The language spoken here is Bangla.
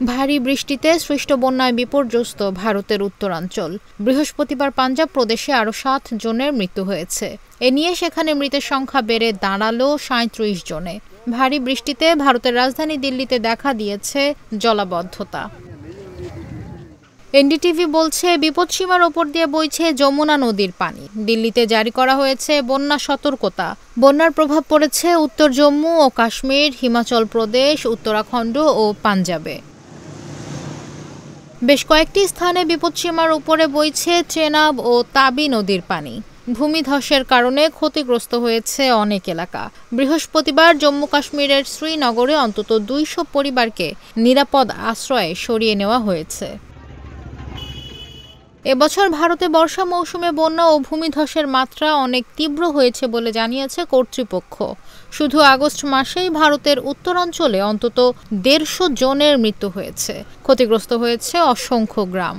ভারী বৃষ্টিতে সৃষ্ট বন্যায় বিপর্যস্ত ভারতের উত্তরাঞ্চল। বৃহস্পতিবার পাঞ্জাব প্রদেশে আরও ৭ জনের মৃত্যু হয়েছে। এ নিয়ে সেখানে মৃতের সংখ্যা বেড়ে দাঁড়ালো ৩৭ জনে। ভারী বৃষ্টিতে ভারতের রাজধানী দিল্লিতে দেখা দিয়েছে জলাবদ্ধতা। এনডিটিভি বলছে, বিপদসীমার ওপর দিয়ে বইছে যমুনা নদীর পানি। দিল্লিতে জারি করা হয়েছে বন্যা সতর্কতা। বন্যার প্রভাব পড়েছে উত্তর জম্মু ও কাশ্মীর, হিমাচল প্রদেশ, উত্তরাখণ্ড ও পাঞ্জাবে। বেশ কয়েকটি স্থানে বিপদসীমার উপরে বইছে চেনাব ও তাবি নদীর পানি। ভূমিধসের কারণে ক্ষতিগ্রস্ত হয়েছে অনেক এলাকা। বৃহস্পতিবার জম্মু কাশ্মীরের শ্রীনগরে অন্তত ২০০ পরিবারকে নিরাপদ আশ্রয়ে সরিয়ে নেওয়া হয়েছে। এবছর ভারতে বর্ষা মৌসুমে বন্যা ও ভূমিধসের মাত্রা অনেক তীব্র হয়েছে বলে জানিয়েছে কর্তৃপক্ষ। শুধু আগস্ট মাসেই ভারতের উত্তরাঞ্চলে অন্তত ১৫০ জনের মৃত্যু হয়েছে। ক্ষতিগ্রস্ত হয়েছে অসংখ্য গ্রাম।